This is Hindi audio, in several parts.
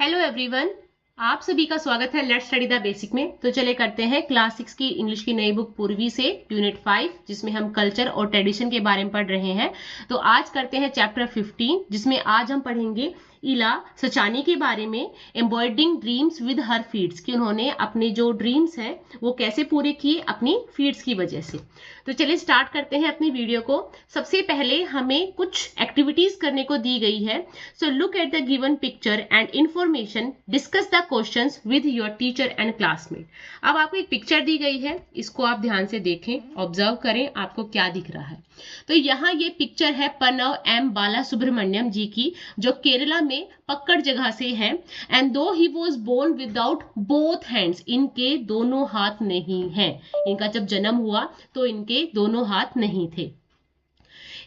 हेलो एवरीवन, आप सभी का स्वागत है लेट्स स्टडी द बेसिक में। तो चले करते हैं क्लास 6 की इंग्लिश की नई बुक पूर्वी से यूनिट 5, जिसमें हम कल्चर और ट्रेडिशन के बारे में पढ़ रहे हैं। तो आज करते हैं चैप्टर 15, जिसमें आज हम पढ़ेंगे इला सचानी के बारे में, embroidering dreams with her feeds, कि उन्होंने अपने जो ड्रीम्स हैं वो कैसे पूरे किए अपनी फीड्स की वजह से। तो चलिए स्टार्ट करते हैं अपनी वीडियो को। सबसे पहले हमें कुछ एक्टिविटीज करने को दी गई है। So look at the given picture and information, discuss the questions with your teacher and classmate. अब आपको एक पिक्चर दी गई है, इसको आप ध्यान से देखें, ऑब्जर्व करें आपको क्या दिख रहा है। तो यहाँ ये पिक्चर है प्रणव एम बाला सुब्रमण्यम जी की, जो केरला में पक्कड़ जगह से है। एंड दो ही was born without both hands, इनके दोनों हाथ नहीं हैं। इनका जब जन्म हुआ तो इनके दोनों हाथ नहीं थे।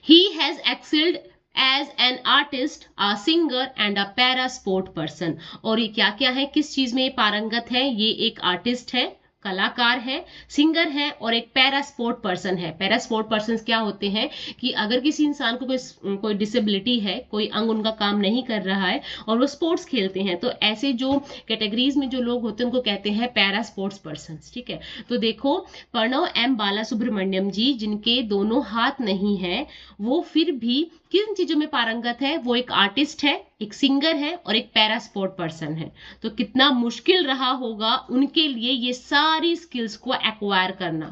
He has excelled as an artist, a singer and a para sport person। और ये क्या क्या है, किस चीज में पारंगत है? ये एक आर्टिस्ट है, कलाकार है, सिंगर है और एक पैरा स्पोर्ट पर्सन है। पैरा स्पोर्ट पर्सन क्या होते हैं कि अगर किसी इंसान को कोई डिसेबिलिटी है, कोई अंग उनका काम नहीं कर रहा है और वो स्पोर्ट्स खेलते हैं, तो ऐसे जो कैटेगरीज में जो लोग होते हैं उनको कहते हैं पैरा स्पोर्ट्स पर्सन। ठीक है, तो देखो प्रणव एम बाला सुब्रमण्यम जी, जिनके दोनों हाथ नहीं है, वो फिर भी किन चीजों में पारंगत है? वो एक आर्टिस्ट है, एक सिंगर है और एक पैरा स्पोर्ट पर्सन है। तो कितना मुश्किल रहा होगा उनके लिए ये सारी स्किल्स को एक्वायर करना।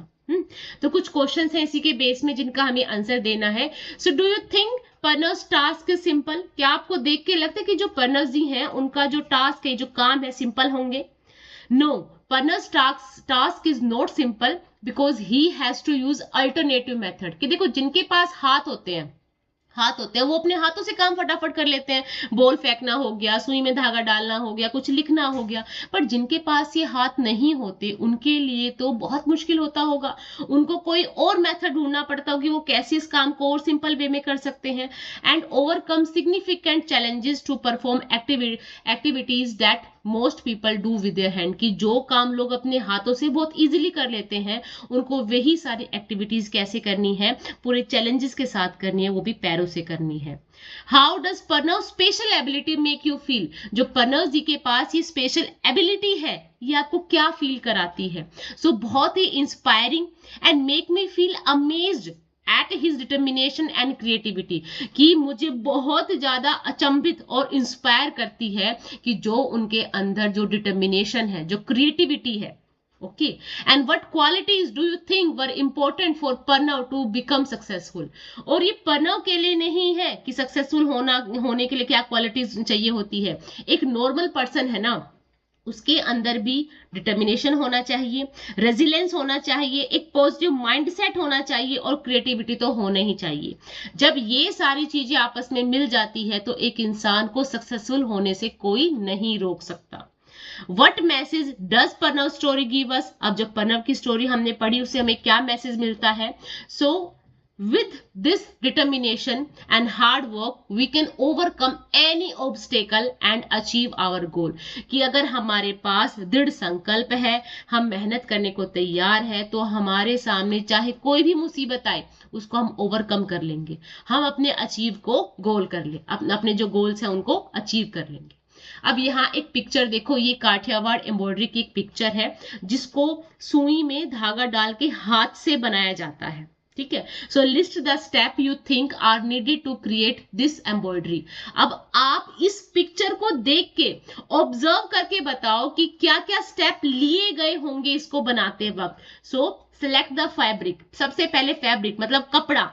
तो कुछ क्वेश्चंस हैं इसी के बेस में जिनका हमें आंसर देना है। So do you think Perner's task is simple? क्या आपको देख के लगता है कि जो पर्नर्स जी हैं उनका जो टास्क है, जो काम है, सिंपल होंगे? No, Perner's task is not simple because he has to use alternative method. कि देखो, जिनके पास हाथ होते हैं वो अपने हाथों से काम फटाफट कर लेते हैं। बॉल फेंकना हो गया, सुई में धागा डालना हो गया, कुछ लिखना हो गया। पर जिनके पास ये हाथ नहीं होते उनके लिए तो बहुत मुश्किल होता होगा। उनको कोई और मेथड ढूंढना पड़ता होगा कि वो कैसे इस काम को और सिंपल वे में कर सकते हैं। And overcome significant challenges to perform activities that most people do with their hand. कि जो काम लोग अपने हाथों से बहुत इजीली कर लेते हैं, उनको वही सारी एक्टिविटीज कैसे करनी है, पूरे चैलेंजेस के साथ करनी है, वो भी पैरों से करनी है। How does Pranav special ability make you feel? जो प्रणव जी के पास ये स्पेशल एबिलिटी है, ये आपको क्या फील कराती है? सो बहुत ही inspiring and make me feel amazed at his determination and creativity. कि मुझे बहुत ज्यादा अचंभित और इंस्पायर करती है कि जो उनके अंदर जो डिटर्मिनेशन है, जो क्रिएटिविटी है। Okay, and what qualities do you think were important for Pranav to become successful? और ये प्रणव के लिए नहीं है कि सक्सेसफुल होने के लिए क्या क्वालिटीज चाहिए होती है। एक नॉर्मल पर्सन है ना, उसके अंदर भी डिटर्मिनेशन होना चाहिए, रेजिलेंस होना चाहिए, एक पॉजिटिव माइंडसेट होना चाहिए और क्रिएटिविटी तो होना ही चाहिए। जब ये सारी चीजें आपस में मिल जाती है तो एक इंसान को सक्सेसफुल होने से कोई नहीं रोक सकता। What message does Pranav story give us? अब जब प्रणव की स्टोरी हमने पढ़ी, उससे हमें क्या मैसेज मिलता है? सो with this determination and hard work we can overcome any obstacle and achieve our goal। कि अगर हमारे पास दृढ़ संकल्प है, हम मेहनत करने को तैयार है, तो हमारे सामने चाहे कोई भी मुसीबत आए उसको हम ओवरकम कर लेंगे। हम अपने अचीव को गोल कर ले, अपने जो गोल्स हैं उनको अचीव कर लेंगे। अब यहाँ एक पिक्चर देखो, ये काठियावाड़ एम्ब्रॉयडरी की एक पिक्चर है जिसको सुई में धागा डाल के हाथ से बनाया जाता है। ठीक है, so list the step you think are needed to create this embroidery. अब आप इस पिक्चर को देख के ऑब्जर्व करके बताओ कि क्या क्या स्टेप लिए गए होंगे इसको बनाते वक्त। सो सिलेक्ट द फैब्रिक। सबसे पहले फैब्रिक मतलब कपड़ा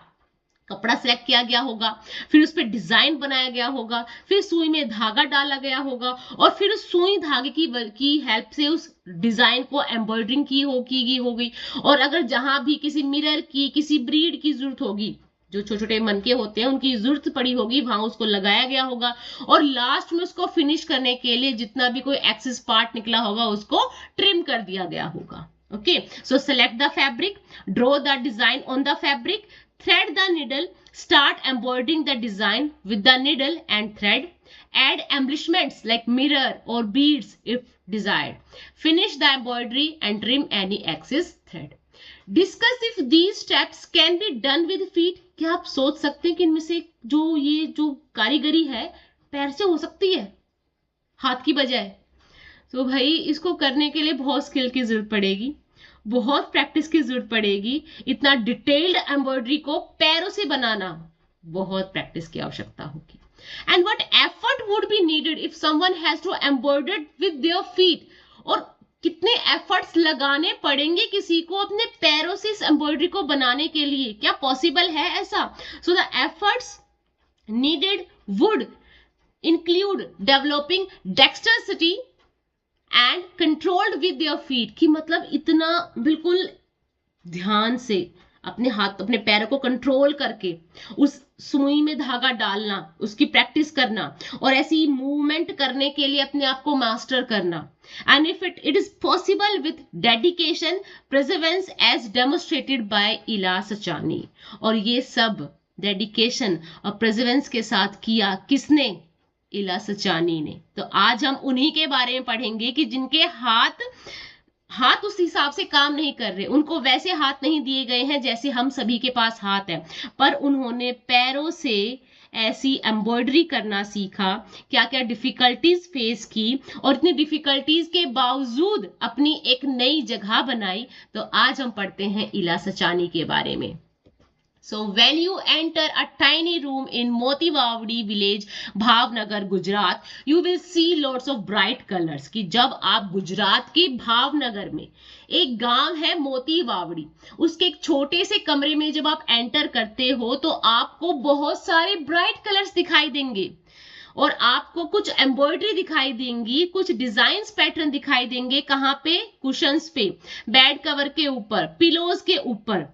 सेलेक्ट किया गया होगा, फिर उस पर डिजाइन बनाया गया होगा, फिर सुई में धागा डाला गया होगा और फिर उस सुई धागे की हेल्प से उस डिजाइन को एम्ब्रॉयडरिंग की होगी। और अगर जहां भी किसी मिरर की, किसी ब्रीड की जरूरत होगी, जो छोटे छोटे मनके होते हैं उनकी जरूरत पड़ी होगी, वहां उसको लगाया गया होगा। और लास्ट में उसको फिनिश करने के लिए जितना भी कोई एक्सेस पार्ट निकला होगा उसको ट्रिम कर दिया गया होगा। Okay, so select the fabric, draw the design on the fabric, thread the needle, start embroidering the design with the needle and thread, add embellishments like mirror or beads if desired, finish the embroidery and trim any excess thread। Discuss if these steps can be done with feet। क्या आप सोच सकते हैं कि इनमें से जो कारीगरी है पैर से हो सकती है? हाथ की बजाय। तो भाई इसको करने के लिए बहुत स्किल की जरूरत पड़ेगी, बहुत प्रैक्टिस की जरूरत पड़ेगी। इतना डिटेल्ड एम्ब्रॉयडरी को पैरों से बनाना, बहुत प्रैक्टिस की आवश्यकता होगी। And what effort would be needed if someone has to embroider with their feet, और कितने एफर्ट्स लगाने पड़ेंगे किसी को अपने पैरों से इस एम्ब्रॉयडरी को बनाने के लिए। क्या पॉसिबल है ऐसा? So the efforts needed would include developing dexterity and controlled with their feet, कि मतलब इतना बिल्कुल ध्यान से अपने हाथ अपने पैरों को कंट्रोल करके उस सुई में धागा डालना, उसकी प्रैक्टिस करना और ऐसी मूवमेंट करने के लिए अपने आप को मास्टर करना। And if it is possible with dedication perseverance as demonstrated by Ila Sachani, और ये सब डेडिकेशन और परसेवरेंस के साथ किया किसने? इला सचानी ने। तो आज हम उन्हीं के बारे में पढ़ेंगे कि जिनके हाथ उस हिसाब से काम नहीं कर रहे, उनको वैसे हाथ नहीं दिए गए हैं जैसे हम सभी के पास हाथ है, पर उन्होंने पैरों से ऐसी एम्ब्रॉयडरी करना सीखा, क्या क्या डिफिकल्टीज फेस की और इतनी डिफिकल्टीज के बावजूद अपनी एक नई जगह बनाई। तो आज हम पढ़ते हैं इला सचानी के बारे में। So when you enter a tiny room in Motiwawadi village, Bhavnagar, Gujarat, you will see lots of bright colors। कि जब आप गुजरात के भावनगर में एक गांव है मोतीवावड़ी, उसके एक छोटे से कमरे में जब आप एंटर करते हो तो आपको बहुत सारे ब्राइट कलर्स दिखाई देंगे और आपको कुछ एम्ब्रॉयडरी दिखाई देंगी, कुछ डिजाइन्स पैटर्न दिखाई देंगे। कहाँ पे? कुशंस पे, बेड कवर के ऊपर, पिलोज के ऊपर।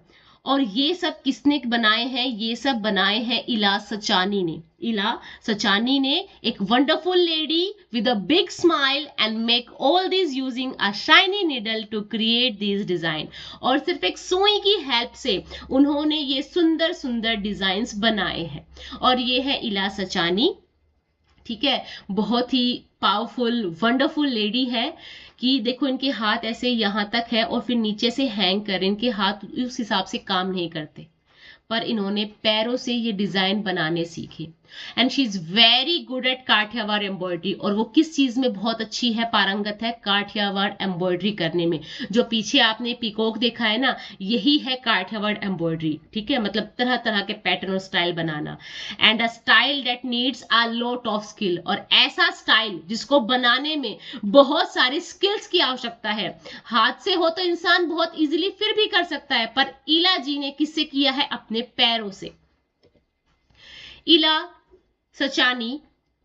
और ये सब किसने बनाए हैं? ये सब बनाए हैं इला सचानी ने। इला सचानी ने, एक wonderful lady with a big smile and make all this using a shiny needle to create this design. और सिर्फ एक सुई की हेल्प से उन्होंने ये सुंदर सुंदर डिजाइन्स बनाए हैं। और ये है इला सचानी, ठीक है, बहुत ही पावरफुल वंडरफुल लेडी है। कि देखो इनके हाथ ऐसे यहां तक है और फिर नीचे से हैंग कर, इनके हाथ उस हिसाब से काम नहीं करते, पर इन्होंने पैरों से ये डिजाइन बनाने सीखे। And she is very good at Kathiawar embroidery. और वो किस चीज में बहुत अच्छी है, पारंगत है? काठियावाड़ एम्ब्रॉयडरी करने में। जो पीछे आपने पीकॉक देखा है ना, यही है काठियावाड़ एम्ब्रॉयडरी, ठीक है, मतलब तरह तरह के पैटर्न और style banana. And a style that needs a lot of skill, और ऐसा स्टाइल जिसको बनाने में बहुत सारे स्किल्स की आवश्यकता है। हाथ से हो तो इंसान बहुत इजीली फिर भी कर सकता है, पर इला जी ने किससे किया है? अपने पैरों से। Ila Sachani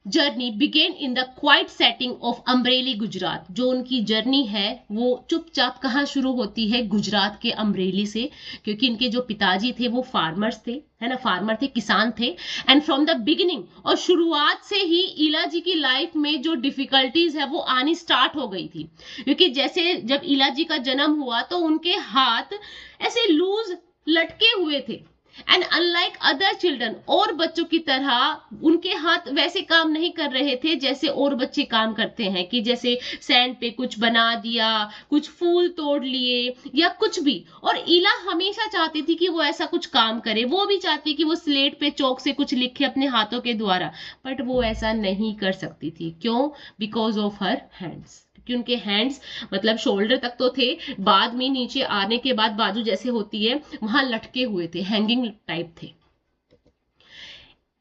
journey begin in the quiet setting of Amreli, Gujarat. जो उनकी जर्नी है वो चुपचाप कहाँ शुरू होती है? गुजरात के अमरेली से, क्योंकि इनके जो पिताजी थे वो फार्मर्स थे, है ना, फार्मर थे, किसान थे। एंड फ्रॉम द बिगिनिंग, और शुरुआत से ही इला जी की लाइफ में जो डिफिकल्टीज है वो आनी स्टार्ट हो गई थी। क्योंकि जैसे जब इला जी का जन्म हुआ तो उनके हाथ ऐसे लूज लटके हुए थे। एंड अनलाइक अदर चिल्ड्रन, और बच्चों की तरह उनके हाथ वैसे काम नहीं कर रहे थे जैसे और बच्चे काम करते हैं, कि जैसे सैंड पे कुछ बना दिया, कुछ फूल तोड़ लिए या कुछ भी। और इला हमेशा चाहती थी कि वो ऐसा कुछ काम करे, वो भी चाहती कि वो स्लेट पे चौक से कुछ लिखे अपने हाथों के द्वारा, बट वो ऐसा नहीं कर सकती थी। क्यों? Because of her hands. कि उनके हैंड्स मतलब शोल्डर तक तो थे, बाद में नीचे आने के बाद बाजू जैसे होती है वहां लटके हुए थे, हैंगिंग टाइप थे।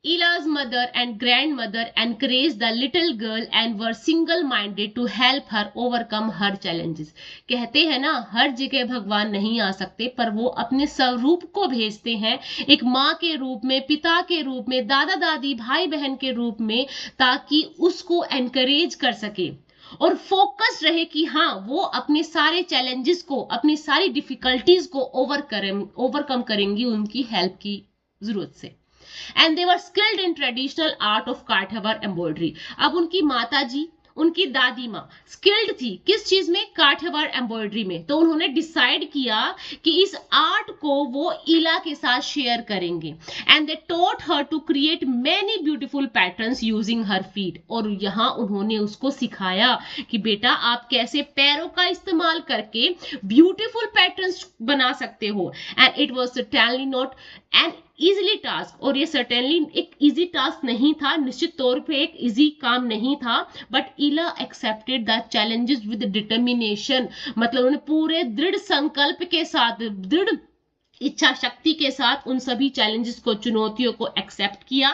Ila's mother and grandmother encouraged the little girl and were single-minded to help her overcome her challenges। कहते हैं ना, हर जगह भगवान नहीं आ सकते, पर वो अपने स्वरूप को भेजते हैं, एक माँ के रूप में, पिता के रूप में, दादा दादी, भाई बहन के रूप में, ताकि उसको एनकरेज कर सके और फोकस रहे कि हाँ वो अपने सारे चैलेंजेस को, अपनी सारी डिफिकल्टीज को ओवरकम करेंगी उनकी हेल्प की जरूरत से। And they were skilled in traditional art of Kathiawar embroidery. अब उनकी माता जी, उनकी दादी माँ स्किल्ड थी किस चीज में? काठियावाड़ एम्ब्रॉयडरी में। तो उन्होंने डिसाइड किया कि इस आर्ट को वो इला के साथ शेयर करेंगे। And they taught her to create many beautiful patterns using her feet. और यहाँ उन्होंने उसको सिखाया कि बेटा आप कैसे पैरों का इस्तेमाल करके ब्यूटीफुल पैटर्न्स बना सकते हो। And it was certainly not an easily task, और ये सर्टेनली एक इजी टास्क नहीं था, निश्चित तौर पे एक इजी काम नहीं था, बट इला accepted the challenges with determination, मतलब उन्होंने पूरे दृढ़ संकल्प के साथ, दृढ़ इच्छा शक्ति के साथ उन सभी चैलेंजेस को, चुनौतियों को एक्सेप्ट किया।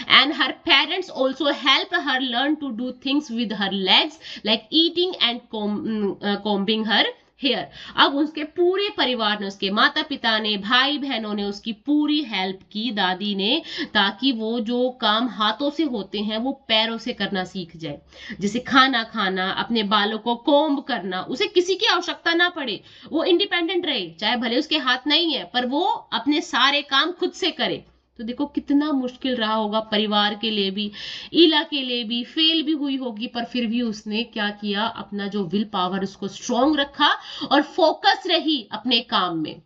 And her parents also help her learn to do things with her legs like eating and combing her hair. अब उसके पूरे परिवार ने, उसके माता पिता ने, भाई बहनों ने उसकी पूरी हेल्प की, दादी ने, ताकि वो जो काम हाथों से होते हैं वो पैरों से करना सीख जाए। जैसे खाना खाना, अपने बालों को कोम्ब करना, उसे किसी की आवश्यकता ना पड़े, वो इंडिपेंडेंट रहे, चाहे भले उसके हाथ नहीं है पर वो अपने सारे काम खुद से करे। तो देखो कितना मुश्किल रहा होगा परिवार के लिए भी, इला के लिए भी, फेल भी हुई होगी, पर फिर भी उसने क्या किया, अपना जो विल पावर उसको स्ट्रॉन्ग रखा और फोकस रही अपने काम में।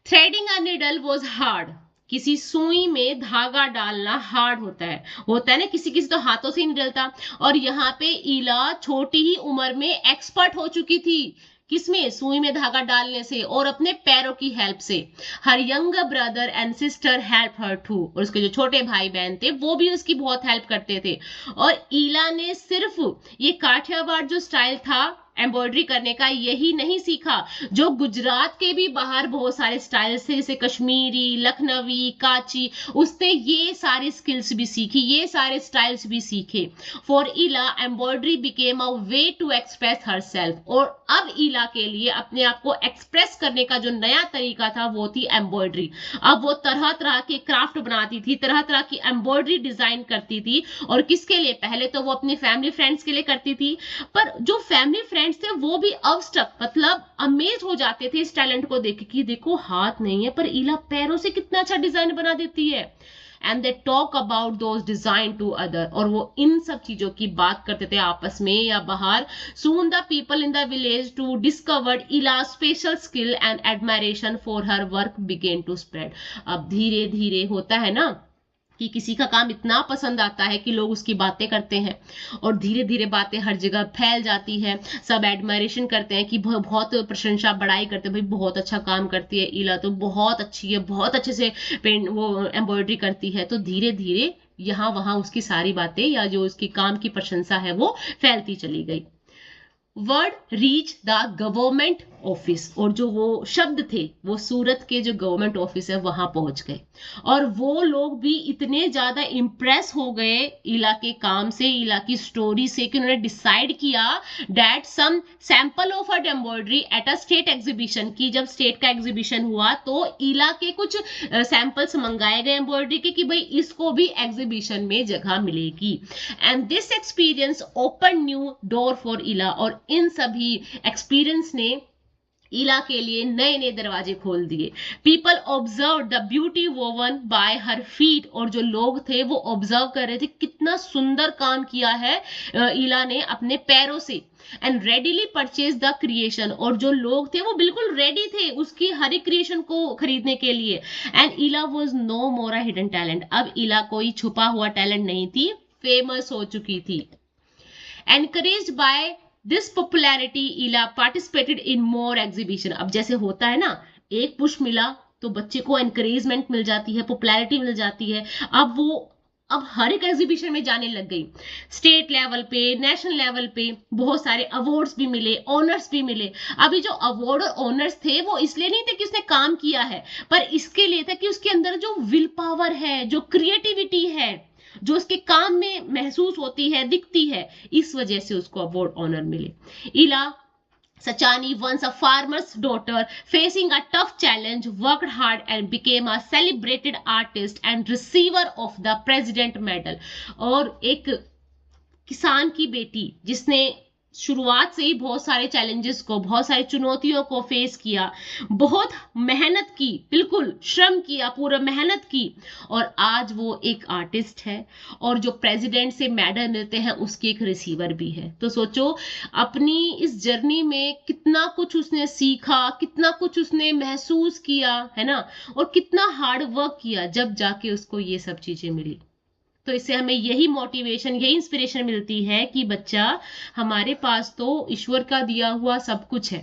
Threading a needle was hard, किसी सुई में धागा डालना हार्ड होता है ना, किसी किसी तो हाथों से ही निकलता, और यहाँ पे इला छोटी ही उम्र में एक्सपर्ट हो चुकी थी, किसमें, सुई में धागा डालने से और अपने पैरों की हेल्प से। Her younger brother and sister help her too, और उसके जो छोटे भाई बहन थे वो भी उसकी बहुत हेल्प करते थे। और इला ने सिर्फ ये काठियावाड़ जो स्टाइल था एम्ब्रॉयडरी करने का, यही नहीं सीखा, जो गुजरात के भी बाहर बहुत सारे स्टाइल्स थे, जैसे कश्मीरी, लखनवी, काची, उसने ये सारी स्किल्स भी सीखी, ये सारे स्टाइल्स भी सीखे। For Ila embroidery became a way to express herself, और अब इला के लिए अपने आप को एक्सप्रेस करने का जो नया तरीका था वो थी एम्ब्रॉयडरी। अब वो तरह तरह के क्राफ्ट बनाती थी, तरह तरह की एम्ब्रॉयडरी डिजाइन करती थी, और किसके लिए, पहले तो वो अपने फैमिली फ्रेंड्स के लिए करती थी, पर जो फैमिली फ्रेंड्स थे वो भी अवस्टक, मतलब अमेज हो जाते थे इस टैलेंट को देख के कि देखो हाथ नहीं है पर इला पैरों से कितना अच्छा डिजाइन बना देती है। And they talk about those design to other, और वो इन सब चीजों की बात करते थे आपस में या बाहर। Soon the people in the village to discovered Ila special skill and admiration for her work begin to spread. अब धीरे धीरे होता है ना कि किसी का काम इतना पसंद आता है कि लोग उसकी बातें करते हैं, और धीरे धीरे बातें हर जगह फैल जाती है, सब एडमायरेशन करते हैं कि बहुत प्रशंसा बड़ाई करते हैं, भाई बहुत अच्छा काम करती है इला, तो बहुत अच्छी है, बहुत अच्छे से पेंट वो एम्ब्रॉयडरी करती है। तो धीरे धीरे यहाँ वहां उसकी सारी बातें या जो उसकी काम की प्रशंसा है वो फैलती चली गई। Word reach the government office, और जो वो शब्द थे वो सूरत के जो गवर्नमेंट ऑफिस है वहां पहुंच गए, और वो लोग भी इतने ज्यादा इंप्रेस हो गए इला के काम से, इला की स्टोरी से, कि उन्होंने डिसाइड किया that some sample of her embroidery at a state exhibition, की जब स्टेट का एग्जीबिशन हुआ तो इला के कुछ सैंपल्स मंगाए गए एम्ब्रॉयडरी के कि भाई इसको भी एग्जीबिशन में जगह मिलेगी। And this experience open new door for इला, और इन सभी एक्सपीरियंस ने इला के लिए नए नए दरवाजे खोल दिए। People observe the beauty woven bye her feet, और जो लोग थे वो ऑब्जर्व कर रहे थे कितना सुंदर काम किया है इला ने अपने पैरों से। And readily purchase the creation, और जो लोग थे वो बिल्कुल रेडी थे उसकी हर एक क्रिएशन को खरीदने के लिए। And Ila was no more a hidden talent, अब इला कोई छुपा हुआ टैलेंट नहीं थी, फेमस हो चुकी थी। एनकरेज्ड बाय दिस पॉपुलैरिटी इला पार्टिसिपेटेड इन मोर एग्जीबिशन। अब जैसे होता है ना, एक पुश मिला तो बच्चे को एनकरेजमेंट मिल जाती है, पॉपुलैरिटी मिल जाती है, अब हर एक एग्जीबिशन में जाने लग गई। स्टेट लेवल पे, नेशनल लेवल पे बहुत सारे अवार्ड्स भी मिले, ऑनर्स भी मिले। अभी जो अवार्ड और ऑनर्स थे वो इसलिए नहीं थे कि उसने काम किया है, पर इसके लिए था कि उसके अंदर जो विल पावर है, जो क्रिएटिविटी है, जो उसके काम में महसूस होती है, दिखती है, इस वजह से उसको अवार्ड ऑनर मिले। इला Sachani, once a farmer's daughter, facing a tough challenge, worked hard and became a celebrated artist and receiver of the President Medal. और एक किसान की बेटी जिसने शुरुआत से ही बहुत सारे चैलेंजेस को, बहुत सारी चुनौतियों को फेस किया, बहुत मेहनत की, बिल्कुल श्रम किया, पूरा मेहनत की, और आज वो एक आर्टिस्ट है, और जो प्रेसिडेंट से मेडल मिलते हैं उसकी एक रिसीवर भी है। तो सोचो अपनी इस जर्नी में कितना कुछ उसने सीखा, कितना कुछ उसने महसूस किया, है ना, और कितना हार्ड वर्क किया, जब जाके उसको ये सब चीजें मिली। तो इससे हमें यही मोटिवेशन, यही इंस्पिरेशन मिलती है कि बच्चा, हमारे पास तो ईश्वर का दिया हुआ सब कुछ है,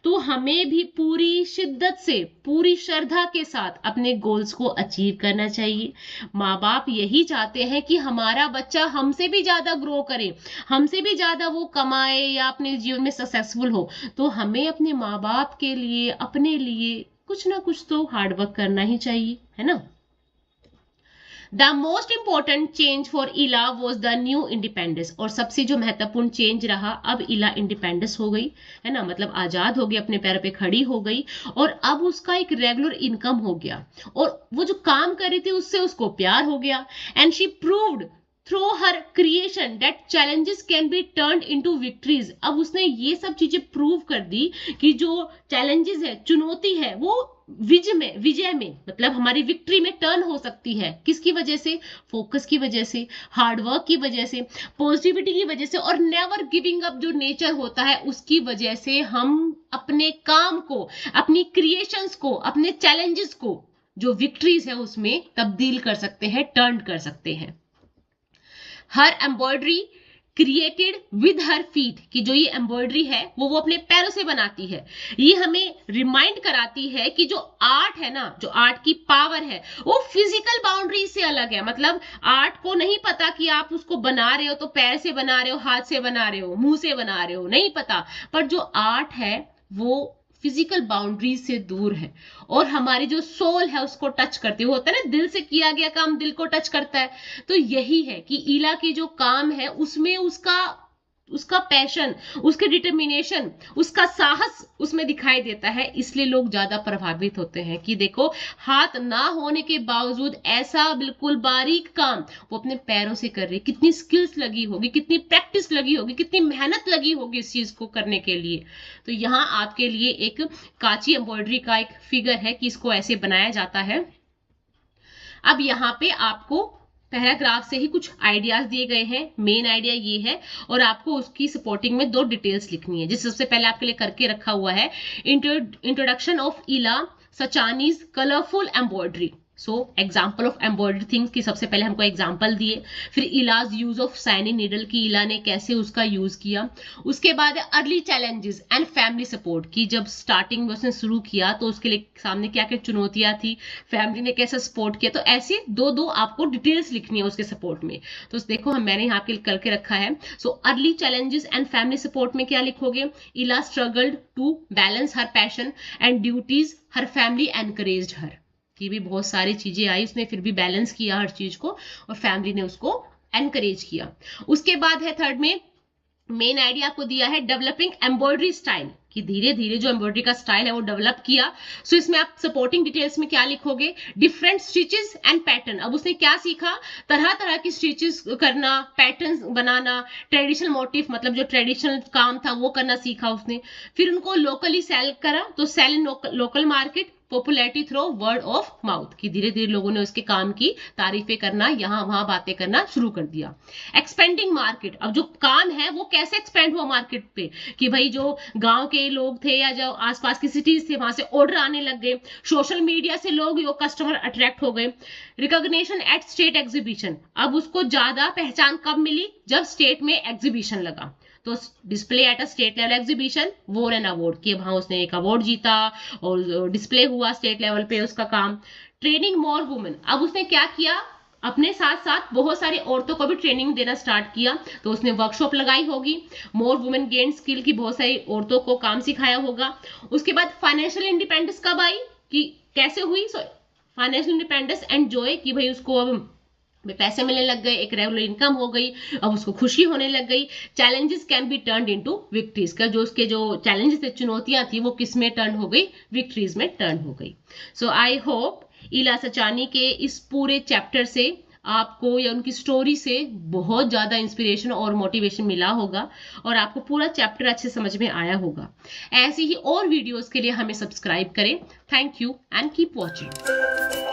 तो हमें भी पूरी शिद्दत से, पूरी श्रद्धा के साथ अपने गोल्स को अचीव करना चाहिए। माँ बाप यही चाहते हैं कि हमारा बच्चा हमसे भी ज्यादा ग्रो करे, हमसे भी ज्यादा वो कमाए या अपने जीवन में सक्सेसफुल हो। तो हमें अपने माँ बाप के लिए, अपने लिए कुछ ना कुछ तो हार्डवर्क करना ही चाहिए, है ना। The most important change for इला वॉज द न्यू इंडिपेंडेंस। और सबसे जो महत्वपूर्ण चेंज रहा, अब इला इंडिपेंडेंस हो गई, है ना, मतलब आजाद हो गई, अपने पैरों पे खड़ी हो गई, और अब उसका एक रेगुलर इनकम हो गया, और वो जो काम कर रही थी उससे उसको प्यार हो गया। And she proved through her creation that challenges can be turned into victories. अब उसने ये सब चीजें प्रूव कर दी कि जो चैलेंजेस है, चुनौती है, वो विजय में मतलब हमारी विक्ट्री में टर्न हो सकती है। किसकी वजह से? फोकस की वजह से, हार्डवर्क की वजह से, पॉजिटिविटी की वजह से, और नेवर गिविंग अप जो नेचर होता है उसकी वजह से हम अपने काम को, अपनी क्रिएशंस को, अपने चैलेंजेस को जो विक्ट्रीज है उसमें तब्दील कर सकते हैं, टर्न कर सकते हैं। Her embroidery created with her feet, कि जो ये एम्ब्रॉयडरी है वो अपने पैरों से बनाती है। ये हमें रिमाइंड कराती है कि जो आर्ट है ना, जो आर्ट की पावर है वो फिजिकल बाउंड्री से अलग है। मतलब आर्ट को नहीं पता कि आप उसको बना रहे हो तो पैर से बना रहे हो, हाथ से बना रहे हो, मुंह से बना रहे हो, नहीं पता। पर जो आर्ट है वो फिजिकल बाउंड्री से दूर है और हमारी जो सोल है उसको टच करती है। वो होता है ना, दिल से किया गया काम दिल को टच करता है। तो यही है कि इला की जो काम है उसमें उसका पैशन, उसके डिटर्मिनेशन, उसका साहस उसमें दिखाई देता है। इसलिए लोग ज्यादा प्रभावित होते हैं कि देखो, हाथ ना होने के बावजूद ऐसा बिल्कुल बारीक काम वो अपने पैरों से कर रही, कितनी स्किल्स लगी होगी, कितनी प्रैक्टिस लगी होगी, कितनी मेहनत लगी होगी इस चीज को करने के लिए। तो यहाँ आपके लिए एक कांची एम्ब्रॉयडरी का एक फिगर है कि इसको ऐसे बनाया जाता है। अब यहाँ पे आपको पैराग्राफ से ही कुछ आइडियाज दिए गए हैं। मेन आइडिया ये है और आपको उसकी सपोर्टिंग में 2 डिटेल्स लिखनी है, जिस सबसे पहले आपके लिए करके रखा हुआ है introduction of Ila Sachani's colourful embroidery. So example of embroidery things की सबसे पहले हमको एग्जाम्पल दिए, फिर इलाज यूज ऑफ साइनिंग नीडल की इला ने कैसे उसका यूज किया। उसके बाद early challenges and family support की, जब स्टार्टिंग में उसने शुरू किया तो उसके लिए सामने क्या क्या चुनौतियां थी, फैमिली ने कैसे सपोर्ट किया। तो ऐसे दो आपको डिटेल्स लिखनी है उसके सपोर्ट में। तो देखो मैंने यहाँ पे करके रखा है। So early challenges and family support में क्या लिखोगे? Ila struggled to balance her passion and duties, her family encouraged her, की भी बहुत सारी चीजें आई, उसने फिर भी बैलेंस किया हर चीज को और फैमिली ने उसको एनकरेज किया। उसके बाद है थर्ड में मेन आइडिया आपको दिया है डेवलपिंग एम्ब्रॉयडरी स्टाइल, कि धीरे धीरे जो एम्ब्रॉयडरी का स्टाइल है वो डेवलप किया। सो इसमें आप सपोर्टिंग डिटेल्स में क्या लिखोगे? Different stitches and pattern. अब उसने क्या सीखा? तरह तरह की स्टिचेस करना, पैटर्न्स बनाना, ट्रेडिशनल मोटिव मतलब जो ट्रेडिशनल काम था वो करना सीखा उसने। फिर उनको लोकली सेल करा, तो sale in local market, popularity through word of mouth, कि धीरे धीरे लोगों ने उसके काम की तारीफें करना, यहाँ वहां बातें करना शुरू कर दिया। एक्सपेंडिंग मार्केट, अब जो काम है वो कैसे एक्सपेंड हुआ मार्केट पे, कि भाई जो गांव के लोग थे या जो आसपास की सिटीज थे वहां से ऑर्डर आने लग गए, सोशल मीडिया से लोग यो कस्टमर अट्रैक्ट हो गए। रिकॉग्निशन एट स्टेट एग्जीबिशन, अब उसको ज्यादा पहचान कब मिली? जब स्टेट में एग्जीबिशन लगा, तो display eight a state level exhibition, वोर एन अवार्ड, कि वहां उसने एक अवार्ड जीता और डिस्प्ले हुआ स्टेट लेवल पे उसका काम। ट्रेनिंग मोर वुमेन, अब उसने क्या किया? अपने साथ साथ बहुत सारी औरतों को भी ट्रेनिंग देना स्टार्ट किया, तो उसने वर्कशॉप लगाई होगी। मोर वुमेन गेन स्किल, की बहुत सारी औरतों को काम सिखाया होगा। उसके बाद फाइनेंशियल इंडिपेंडेंस कब आई, कि कैसे हुई? फाइनेंशियल इंडिपेंडेंस एंड जॉय, कि भाई उसको अब पैसे मिलने लग गए, एक रेगुलर इनकम हो गई, अब उसको खुशी होने लग गई। Challenges can be turn into victories, का जो उसके जो चैलेंजेस थे, चुनौतियां थी, वो किस में टर्न हो गई? विक्ट्रीज में टर्न हो गई। सो आई होप इला सचानी के इस पूरे चैप्टर से आपको या उनकी स्टोरी से बहुत ज्यादा इंस्पिरेशन और मोटिवेशन मिला होगा और आपको पूरा चैप्टर अच्छे समझ में आया होगा। ऐसी ही और वीडियोस के लिए हमें सब्सक्राइब करें। Thank you and keep watching.